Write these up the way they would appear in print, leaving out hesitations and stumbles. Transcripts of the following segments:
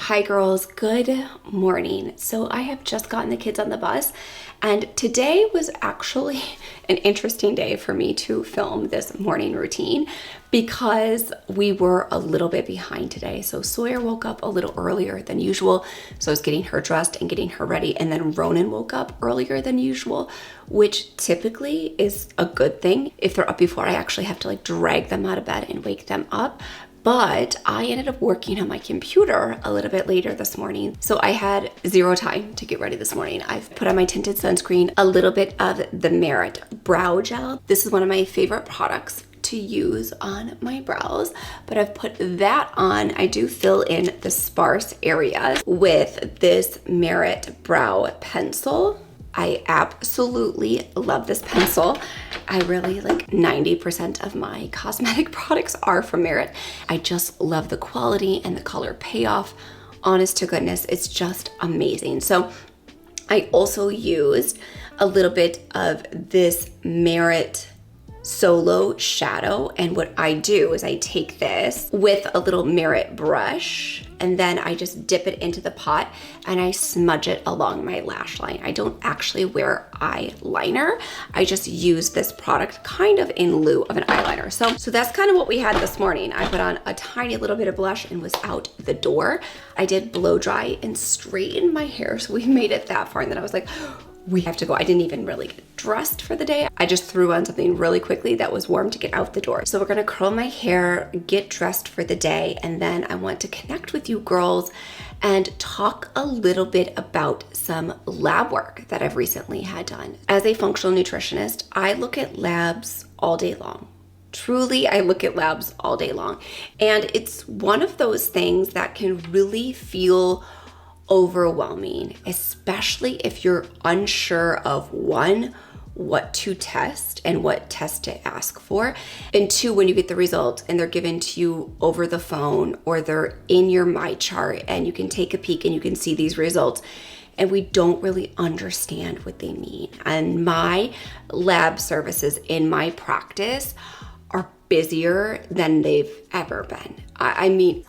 Hi girls, good morning. So I have just gotten the kids on the bus and today was actually an interesting day for me to film this morning routine because we were a little bit behind today. So Sawyer woke up a little earlier than usual. So I was getting her dressed and getting her ready, and then Ronan woke up earlier than usual, which typically is a good thing. If they're up before, I actually have to like drag them out of bed and wake them up. But I ended up working on my computer a little bit later this morning. So I had zero time to get ready this morning. I've put on my tinted sunscreen, a little bit of the Merit brow gel. This is one of my favorite products to use on my brows, but I've put that on. I do fill in the sparse areas with this Merit brow pencil. I absolutely love this pencil. I really like 90% of my cosmetic products are from Merit. I just love the quality and the color payoff. Honest to goodness, it's just amazing. So I also used a little bit of this Merit Solo Shadow, and what I do is I take this with a little Merit brush and then I just dip it into the pot and I smudge it along my lash line. I don't actually wear eyeliner. I just use this product kind of in lieu of an eyeliner. So that's kind of what we had this morning. I put on a tiny little bit of blush and was out the door. I did blow dry and straighten my hair, so we made it that far, and then I was like, we have to go. I didn't even really get dressed for the day. I just threw on something really quickly that was warm to get out the door. So we're gonna curl my hair, get dressed for the day, and then I want to connect with you girls and talk a little bit about some lab work that I've recently had done. As a functional nutritionist, I look at labs all day long. Truly, I look at labs all day long. And it's one of those things that can really feel overwhelming, especially if you're unsure of one, what to test and what test to ask for, and two, when you get the results and they're given to you over the phone or they're in your My Chart and you can take a peek and you can see these results and we don't really understand what they mean. And my lab services in my practice are busier than they've ever been. I mean,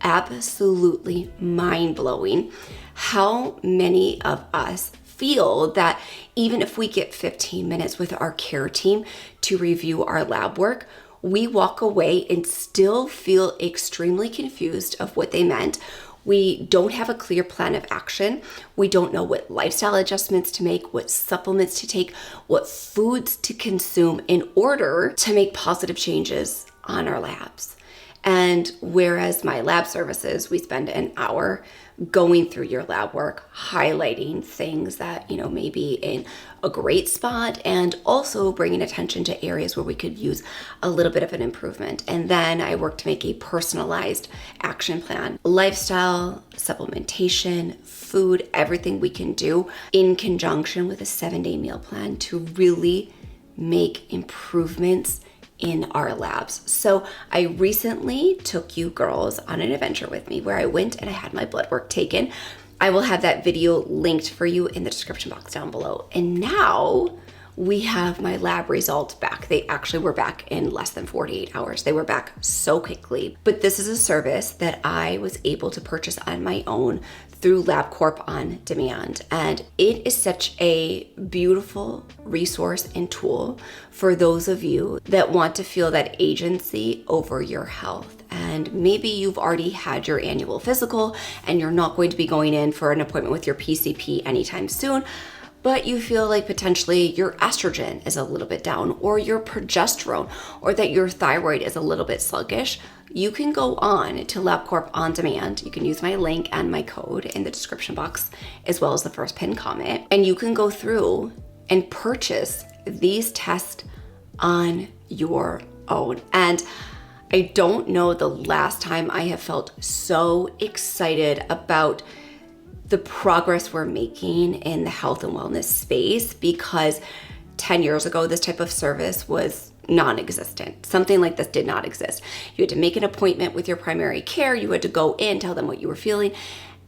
absolutely mind-blowing how many of us feel that even if we get 15 minutes with our care team to review our lab work, we walk away and still feel extremely confused of what they meant. We don't have a clear plan of action. We don't know what lifestyle adjustments to make, what supplements to take, what foods to consume in order to make positive changes on our labs. And whereas my lab services, we spend an hour going through your lab work, highlighting things that, may be in a great spot, and also bringing attention to areas where we could use a little bit of an improvement. And then I work to make a personalized action plan, lifestyle, supplementation, food, everything we can do in conjunction with a 7-day meal plan to really make improvements in our labs. So I recently took you girls on an adventure with me where I went and I had my blood work taken. I will have that video linked for you in the description box down below. And now we have my lab results back. They actually were back in less than 48 hours. They were back so quickly. But this is a service that I was able to purchase on my own through LabCorp on demand. And it is such a beautiful resource and tool for those of you that want to feel that agency over your health. And maybe you've already had your annual physical and you're not going to be going in for an appointment with your PCP anytime soon, but you feel like potentially your estrogen is a little bit down, or your progesterone, or that your thyroid is a little bit sluggish. You can go on to LabCorp on demand. You can use my link and my code in the description box, as well as the first pinned comment, and you can go through and purchase these tests on your own. And I don't know the last time I have felt so excited about the progress we're making in the health and wellness space, because 10 years ago, this type of service was non-existent. Something like this did not exist. You had to make an appointment with your primary care. You had to go in, tell them what you were feeling.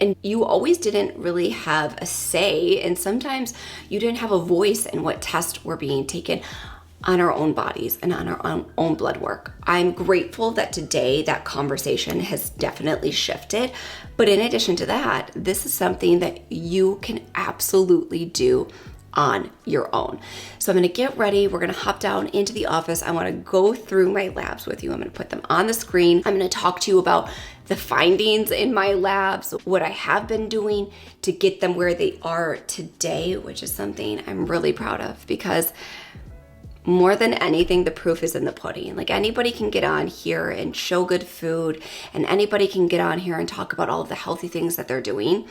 And you always didn't really have a say. And sometimes you didn't have a voice in what tests were being taken. on our own bodies and on our own blood work. I'm grateful that today that conversation has definitely shifted. But in addition to that, this is something that you can absolutely do on your own. So I'm gonna get ready. We're gonna hop down into the office. I wanna go through my labs with you. I'm gonna put them on the screen. I'm gonna talk to you about the findings in my labs, what I have been doing to get them where they are today, which is something I'm really proud of, because more than anything, the proof is in the pudding. Like, anybody can get on here and show good food, and anybody can get on here and talk about all of the healthy things that they're doing.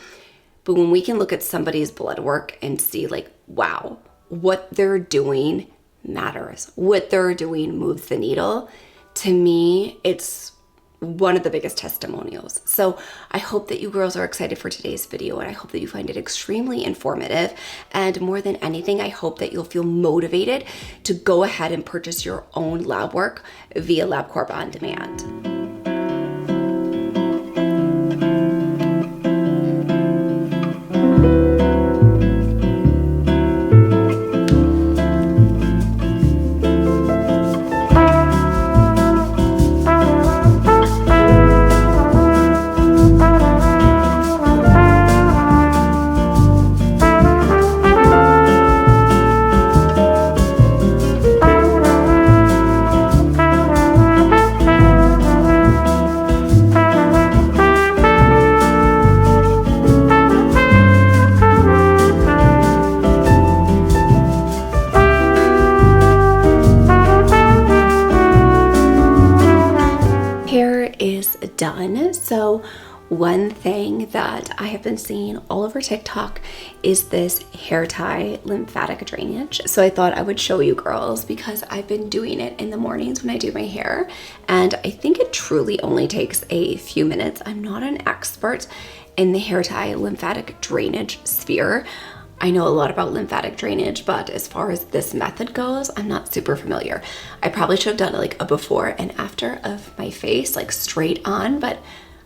But when we can look at somebody's blood work and see, like, wow, what they're doing matters. What they're doing moves the needle. To me, it's one of the biggest testimonials. So I hope that you girls are excited for today's video, and I hope that you find it extremely informative. And more than anything, I hope that you'll feel motivated to go ahead and purchase your own lab work via LabCorp On Demand. Done. So one thing that I have been seeing all over TikTok is this hair tie lymphatic drainage. So I thought I would show you girls, because I've been doing it in the mornings when I do my hair, and I think it truly only takes a few minutes. I'm not an expert in the hair tie lymphatic drainage sphere. I know a lot about lymphatic drainage, but as far as this method goes, I'm not super familiar. I probably should have done like a before and after of my face, like straight on, but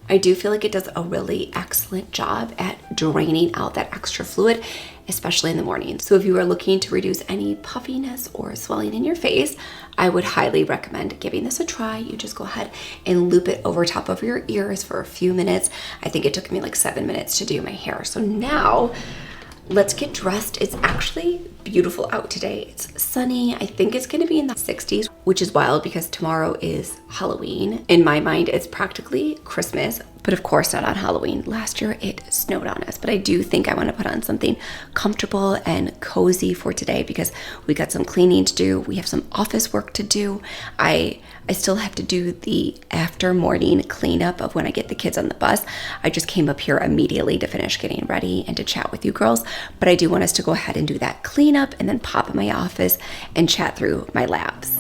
I do feel like it does a really excellent job at draining out that extra fluid, especially in the morning. So if you are looking to reduce any puffiness or swelling in your face, I would highly recommend giving this a try. You just go ahead and loop it over top of your ears for a few minutes. I think it took me like 7 minutes to do my hair. So now let's get dressed. It's actually beautiful out today. It's sunny. I think it's gonna be in the 60s, which is wild because tomorrow is Halloween. In my mind, it's practically Christmas, but of course not on Halloween. Last year it snowed on us, but I do think I wanna put on something comfortable and cozy for today because we got some cleaning to do. We have some office work to do. I still have to do the after morning cleanup of when I get the kids on the bus. I just came up here immediately to finish getting ready and to chat with you girls, but I do want us to go ahead and do that cleanup and then pop in my office and chat through my labs.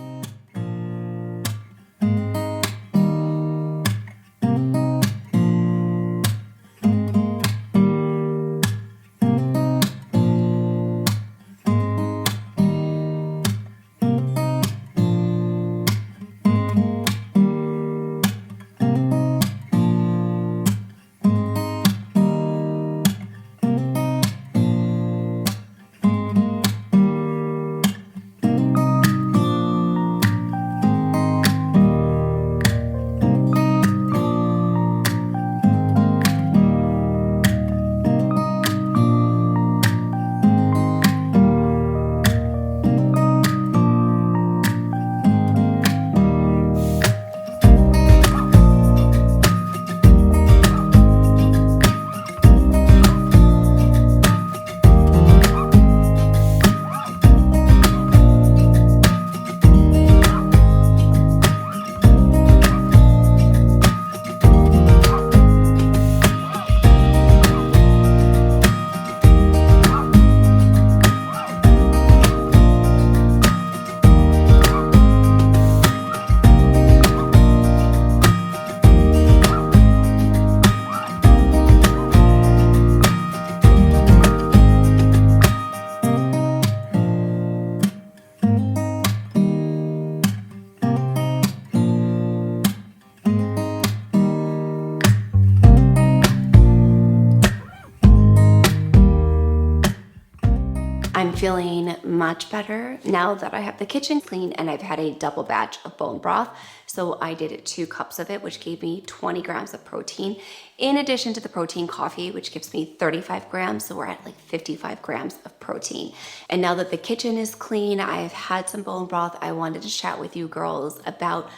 I'm feeling much better now that I have the kitchen clean, and I've had a double batch of bone broth. So I did 2 cups of it, which gave me 20 grams of protein, in addition to the protein coffee, which gives me 35 grams. So we're at like 55 grams of protein. And now that the kitchen is clean, I've had some bone broth, I wanted to chat with you girls about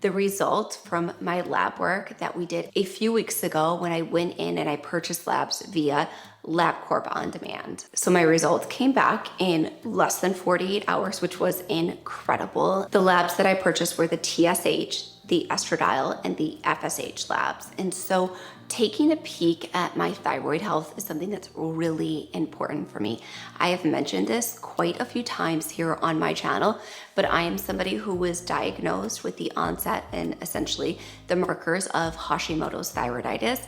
the result from my lab work that we did a few weeks ago when I went in and I purchased labs via LabCorp On Demand. So my results came back in less than 48 hours, which was incredible. The labs that I purchased were the TSH, the estradiol, and the FSH labs. And so taking a peek at my thyroid health is something that's really important for me. I have mentioned this quite a few times here on my channel, but I am somebody who was diagnosed with the onset and essentially the markers of Hashimoto's thyroiditis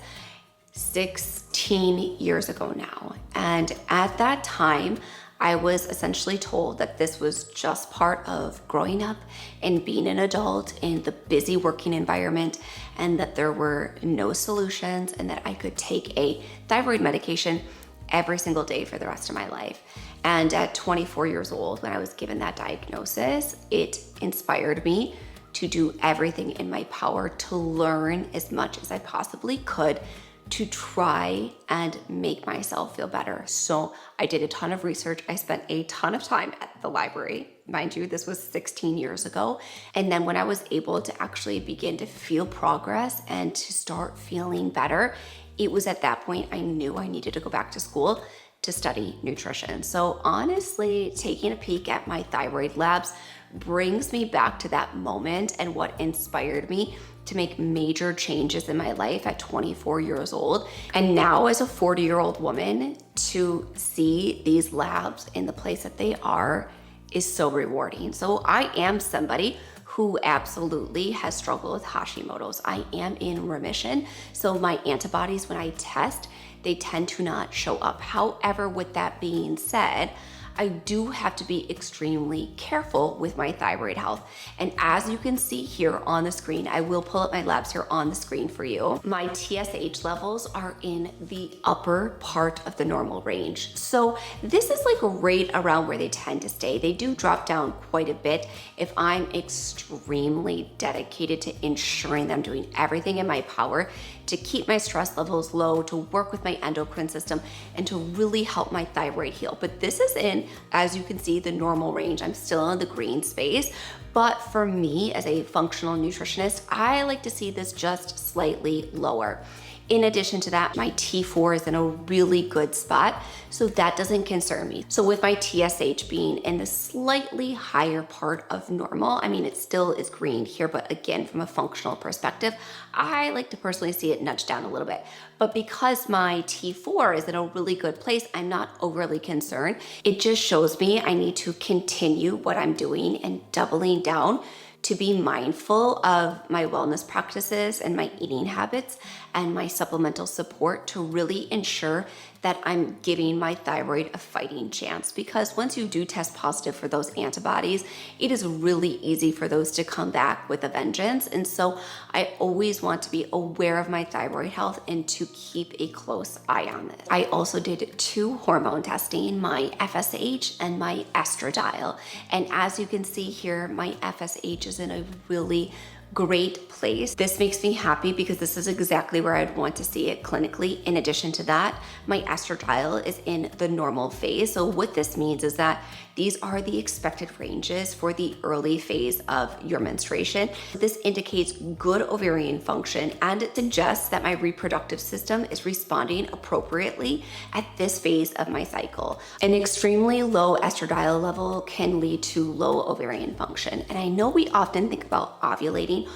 16 years ago now. And at that time, I was essentially told that this was just part of growing up and being an adult in the busy working environment, and that there were no solutions, and that I could take a thyroid medication every single day for the rest of my life. And at 24 years old, when I was given that diagnosis, it inspired me to do everything in my power to learn as much as I possibly could to try and make myself feel better. So I did a ton of research. I spent a ton of time at the library. Mind you, this was 16 years ago. And then when I was able to actually begin to feel progress and to start feeling better, it was at that point I knew I needed to go back to school to study nutrition. So honestly, taking a peek at my thyroid labs brings me back to that moment and what inspired me to make major changes in my life at 24 years old. And now as a 40-year-old woman, to see these labs in the place that they are is so rewarding. So I am somebody who absolutely has struggled with Hashimoto's. I am in remission. So my antibodies, when I test, they tend to not show up. However, with that being said, I do have to be extremely careful with my thyroid health. And as you can see here on the screen, I will pull up my labs here on the screen for you. My TSH levels are in the upper part of the normal range. So this is like right around where they tend to stay. They do drop down quite a bit if I'm extremely dedicated to ensuring that I'm doing everything in my power to keep my stress levels low, to work with my endocrine system, and to really help my thyroid heal. But this is in, as you can see, the normal range. I'm still in the green space. But for me, as a functional nutritionist, I like to see this just slightly lower. In addition to that, my T4 is in a really good spot, so that doesn't concern me. So with my TSH being in the slightly higher part of normal, I mean, it still is green here, but again, from a functional perspective, I like to personally see it nudge down a little bit. But because my T4 is in a really good place, I'm not overly concerned. It just shows me I need to continue what I'm doing and doubling down to be mindful of my wellness practices and my eating habits and my supplemental support to really ensure that I'm giving my thyroid a fighting chance. Because once you do test positive for those antibodies, it is really easy for those to come back with a vengeance. And so I always want to be aware of my thyroid health and to keep a close eye on this. I also did 2 hormone testing, my FSH and my estradiol. And as you can see here, my FSH is in a really great place. This makes me happy because this is exactly where I'd want to see it clinically. In addition to that, my estradiol is in the normal phase. So what this means is that these are the expected ranges for the early phase of your menstruation. This indicates good ovarian function, and it suggests that my reproductive system is responding appropriately at this phase of my cycle. An extremely low estradiol level can lead to low ovarian function. And I know we often think about ovulating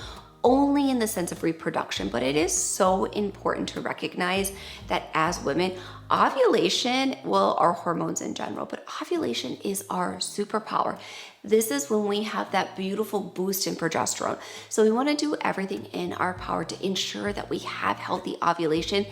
only in the sense of reproduction, but it is so important to recognize that as women, ovulation, well, our hormones in general, but ovulation is our superpower. This is when we have that beautiful boost in progesterone. So we want to do everything in our power to ensure that we have healthy ovulation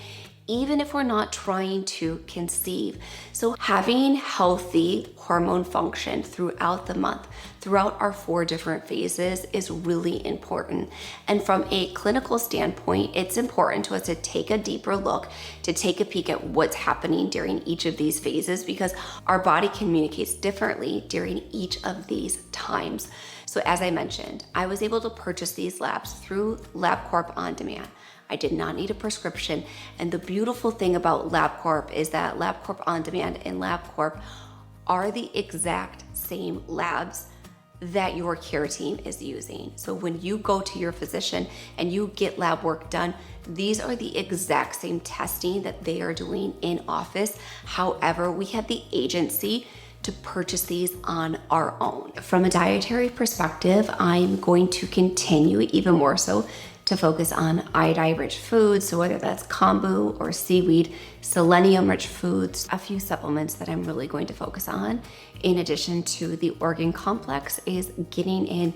even if we're not trying to conceive. So having healthy hormone function throughout the month, throughout our 4 different phases, is really important. And from a clinical standpoint, it's important to us to take a deeper look, to take a peek at what's happening during each of these phases, because our body communicates differently during each of these times. So as I mentioned, I was able to purchase these labs through LabCorp On Demand. I did not need a prescription. And the beautiful thing about LabCorp is that LabCorp On Demand and LabCorp are the exact same labs that your care team is using. So when you go to your physician and you get lab work done, these are the exact same testing that they are doing in office. However, we have the agency to purchase these on our own. From a dietary perspective, I'm going to continue even more so to focus on iodine-rich foods, so whether that's kombu or seaweed, selenium-rich foods, a few supplements that I'm really going to focus on, in addition to the organ complex, is getting in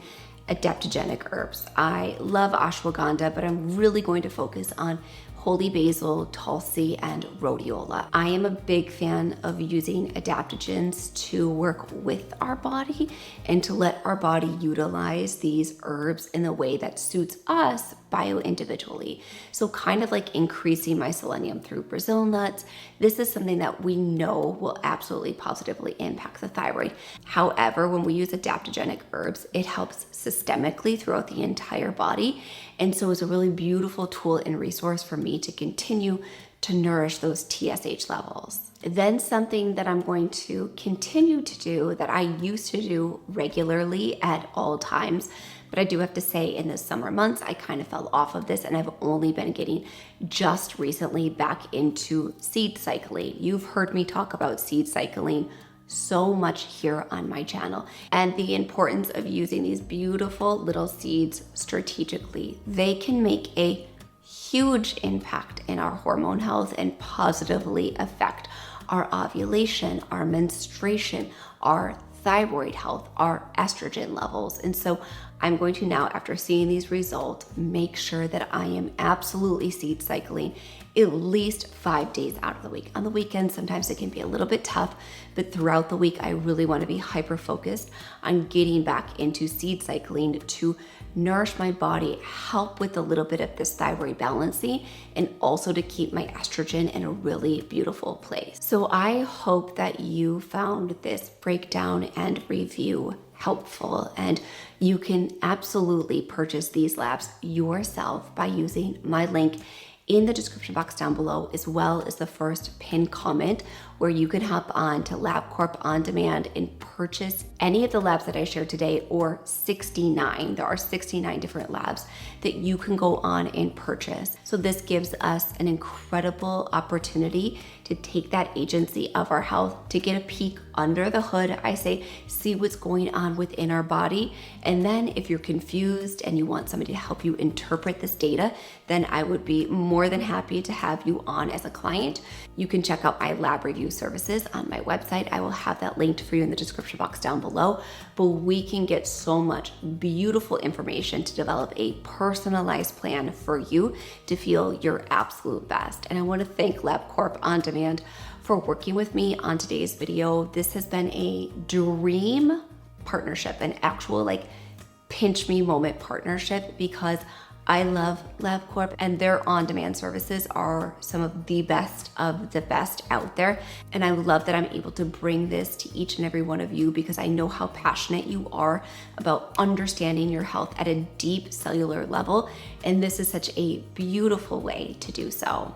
adaptogenic herbs. I love ashwagandha, but I'm really going to focus on holy basil, tulsi, and rhodiola. I am a big fan of using adaptogens to work with our body and to let our body utilize these herbs in the way that suits us bio-individually. So kind of like increasing my selenium through Brazil nuts. This is something that we know will absolutely positively impact the thyroid. However, when we use adaptogenic herbs, it helps systemically throughout the entire body. And so it's a really beautiful tool and resource for me to continue to nourish those TSH levels. Then something that I'm going to continue to do that I used to do regularly at all times, but I do have to say in the summer months, I kind of fell off of this, and I've only been getting just recently back into seed cycling. You've heard me talk about seed cycling so much here on my channel, and the importance of using these beautiful little seeds strategically. They can make a huge impact in our hormone health and positively affect our ovulation, our menstruation, our thyroid health, our estrogen levels. And so I'm going to now, after seeing these results, make sure that I am absolutely seed cycling at least 5 days out of the week. On the weekends, sometimes it can be a little bit tough, but throughout the week, I really want to be hyper focused on getting back into seed cycling to nourish my body, help with a little bit of this thyroid balancing, and also to keep my estrogen in a really beautiful place. So I hope that you found this breakdown and review helpful, and you can absolutely purchase these labs yourself by using my link in the description box down below, as well as the first pinned comment, where you can hop on to LabCorp On Demand and purchase any of the labs that I shared today, or 69. There are 69 different labs that you can go on and purchase. So this gives us an incredible opportunity to take that agency of our health, to get a peek under the hood. I say, see what's going on within our body. And then if you're confused and you want somebody to help you interpret this data, then I would be more than happy to have you on as a client. You can check out my lab review services on my website. I will have that linked for you in the description box down below. But we can get so much beautiful information to develop a personalized plan for you to feel your absolute best. And I want to thank LabCorp On Demand for working with me on today's video. This has been a dream partnership, an actual pinch me moment partnership, because I love LabCorp and their on-demand services are some of the best out there. And I love that I'm able to bring this to each and every one of you, because I know how passionate you are about understanding your health at a deep cellular level. And this is such a beautiful way to do so.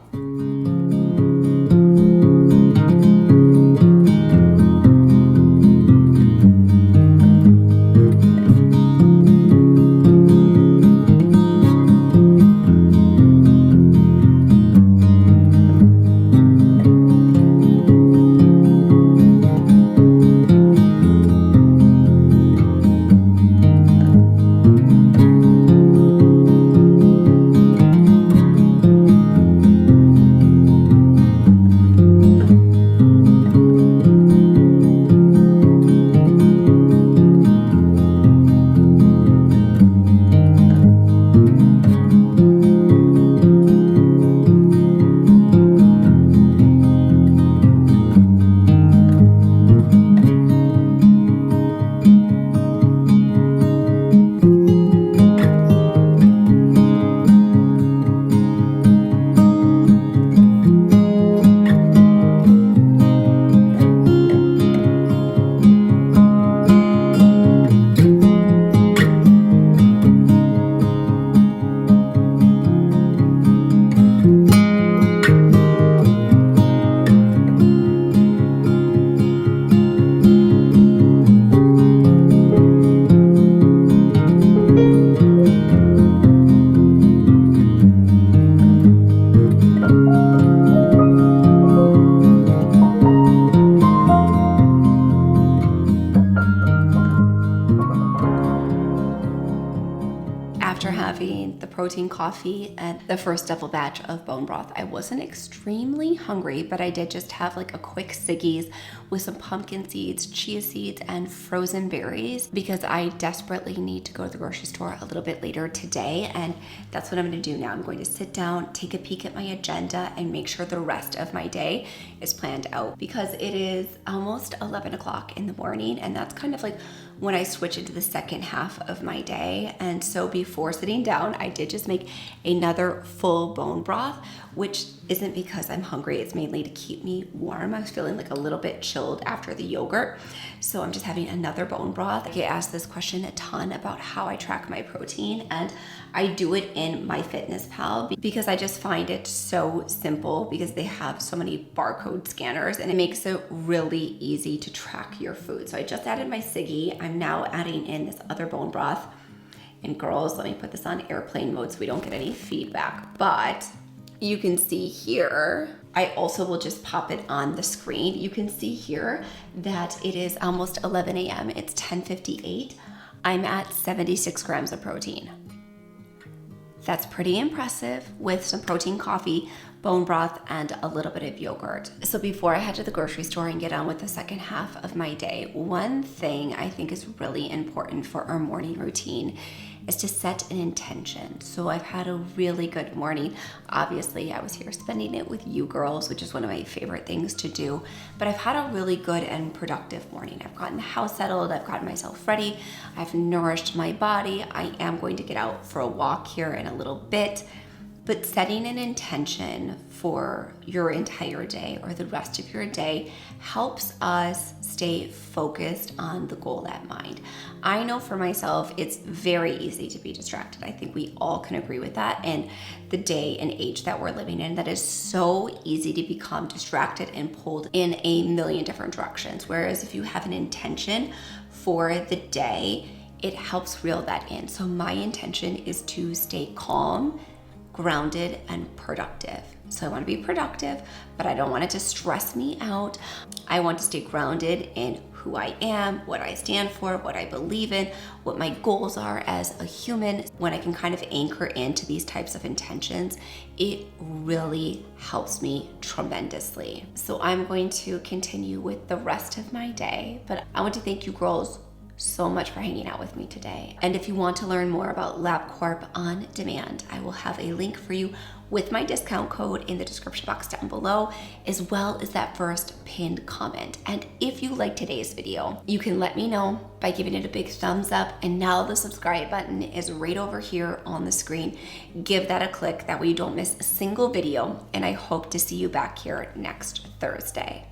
protein coffee and the first double batch of bone broth. I wasn't extremely hungry, but I did just have like a quick Siggy's with some pumpkin seeds, chia seeds, and frozen berries because I desperately need to go to the grocery store a little bit later today. And that's what I'm going to do now. I'm going to sit down, take a peek at my agenda, and make sure the rest of my day is planned out because it is almost 11 o'clock in the morning, and that's kind of like when I switch into the second half of my day. And so before sitting down, I did just make another full bone broth, which isn't because I'm hungry. It's mainly to keep me warm. I was feeling like a little bit chilled after the yogurt. So I'm just having another bone broth. I get asked this question a ton about how I track my protein, and I do it in MyFitnessPal because I just find it so simple because they have so many barcode scanners and it makes it really easy to track your food. So I just added my Siggy. I'm now adding in this other bone broth. And girls, let me put this on airplane mode so we don't get any feedback. But you can see here, I also will just pop it on the screen. You can see here that it is almost 11 a.m. It's 10:58. I'm at 76 grams of protein. That's pretty impressive with some protein coffee, bone broth, and a little bit of yogurt. So before I head to the grocery store and get on with the second half of my day, one thing I think is really important for our morning routine is to set an intention. So I've had a really good morning. Obviously, I was here spending it with you girls, which is one of my favorite things to do, but I've had a really good and productive morning. I've gotten the house settled, I've gotten myself ready, I've nourished my body. I am going to get out for a walk here in a little bit. But setting an intention for your entire day or the rest of your day helps us stay focused on the goal at mind. I know for myself, it's very easy to be distracted. I think we all can agree with that. And the day and age that we're living in, that is so easy to become distracted and pulled in a million different directions. Whereas if you have an intention for the day, it helps reel that in. So my intention is to stay calm, grounded, and productive. So I want to be productive, but I don't want it to stress me out. I want to stay grounded in who I am, what I stand for, what I believe in, what my goals are as a human. When I can kind of anchor into these types of intentions, it really helps me tremendously. So I'm going to continue with the rest of my day, but I want to thank you girls so much for hanging out with me today. And if you want to learn more about LabCorp on demand, I will have a link for you with my discount code in the description box down below, as well as that first pinned comment. And if you like today's video, you can let me know by giving it a big thumbs up. And now the subscribe button is right over here on the screen. Give that a click, that way you don't miss a single video. And I hope to see you back here next Thursday.